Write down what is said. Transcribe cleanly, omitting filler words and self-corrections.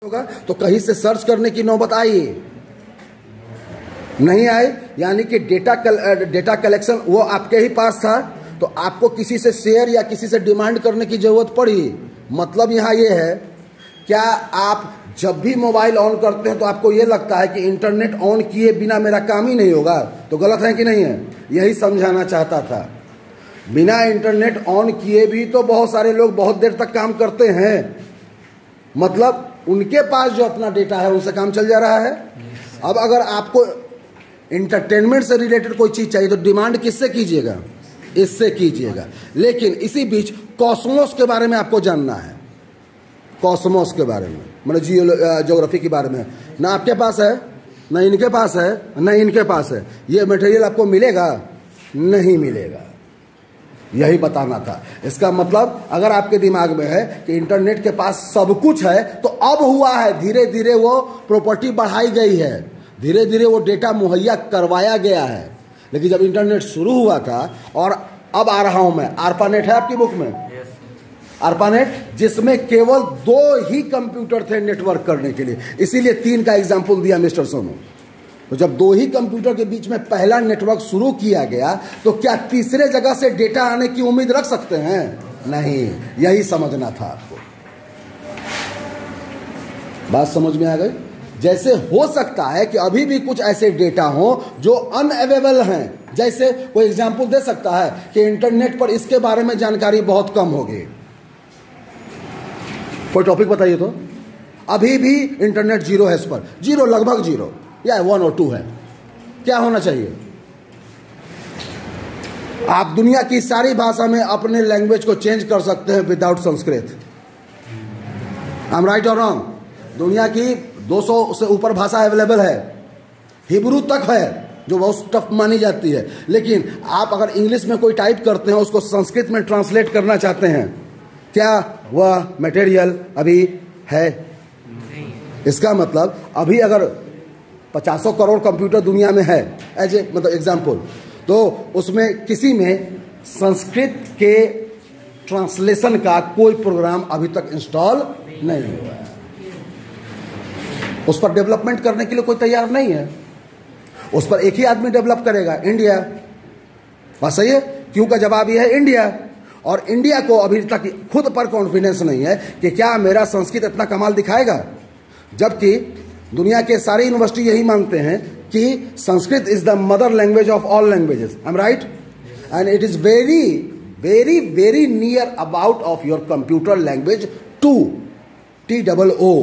होगा तो कहीं से सर्च करने की नौबत आई नहीं आई, यानी कि डेटा कलेक्शन वो आपके ही पास था, तो आपको किसी से शेयर या किसी से डिमांड करने की जरूरत पड़ी। मतलब यहाँ ये है, क्या आप जब भी मोबाइल ऑन करते हैं तो आपको ये लगता है कि इंटरनेट ऑन किए बिना मेरा काम ही नहीं होगा? तो गलत है कि नहीं है? यही समझाना चाहता था। बिना इंटरनेट ऑन किए भी तो बहुत सारे लोग बहुत देर तक काम करते हैं, मतलब उनके पास जो अपना डेटा है उनसे काम चल जा रहा है। अब अगर आपको इंटरटेनमेंट से रिलेटेड कोई चीज़ चाहिए तो डिमांड किससे कीजिएगा? इससे कीजिएगा। लेकिन इसी बीच कॉस्मोस के बारे में आपको जानना है, कॉस्मोस के बारे में, मतलब ज्योग्राफी के बारे में। ना आपके पास है, ना इनके पास है, ना इनके पास है। ये मटेरियल आपको मिलेगा? नहीं मिलेगा। यही बताना था। इसका मतलब अगर आपके दिमाग में है कि इंटरनेट के पास सब कुछ है तो अब हुआ है, धीरे धीरे वो प्रॉपर्टी बढ़ाई गई है, धीरे धीरे वो डेटा मुहैया करवाया गया है। लेकिन जब इंटरनेट शुरू हुआ था, और अब आ रहा हूं मैं, ARPANET है आपकी बुक में? ARPANET, जिसमें केवल 2 ही कंप्यूटर थे नेटवर्क करने के लिए, इसीलिए 3 का एग्जाम्पल दिया मिस्टर सोनू। तो जब 2 ही कंप्यूटर के बीच में पहला नेटवर्क शुरू किया गया तो क्या तीसरे जगह से डेटा आने की उम्मीद रख सकते हैं? नहीं। यही समझना था आपको। बात समझ में आ गई? जैसे हो सकता है कि अभी भी कुछ ऐसे डेटा हो जो अनअवेलेबल हैं। जैसे कोई एग्जांपल दे सकता है कि इंटरनेट पर इसके बारे में जानकारी बहुत कम होगी। कोई टॉपिक बताइए तो। अभी भी इंटरनेट जीरो है, इस पर जीरो, लगभग जीरो, या 1 और 2 है। क्या होना चाहिए? आप दुनिया की सारी भाषा में अपने लैंग्वेज को चेंज कर सकते हैं without Sanskrit. I am right और रॉन्ग? दुनिया की 200 से ऊपर भाषा अवेलेबल है, हिब्रू तक है जो बहुत टफ मानी जाती है। लेकिन आप अगर इंग्लिश में कोई टाइप करते हैं, उसको संस्कृत में ट्रांसलेट करना चाहते हैं, क्या वह मटेरियल अभी है? इसका मतलब अभी अगर 50 करोड़ कंप्यूटर दुनिया में है, एज ए मतलब एग्जाम्पल, तो उसमें किसी में संस्कृत के ट्रांसलेशन का कोई प्रोग्राम अभी तक इंस्टॉल नहीं हुआ है। उस पर डेवलपमेंट करने के लिए कोई तैयार नहीं है। उस पर एक ही आदमी डेवलप करेगा, इंडिया। बात सही है? क्यों का जवाब यह है, इंडिया। और इंडिया को अभी तक खुद पर कॉन्फिडेंस नहीं है कि क्या मेरा संस्कृत इतना कमाल दिखाएगा, जबकि दुनिया के सारे यूनिवर्सिटी यही मानते हैं कि Sanskrit is the mother language of all languages. I am right? And it is very very very near about of your computer language to TOO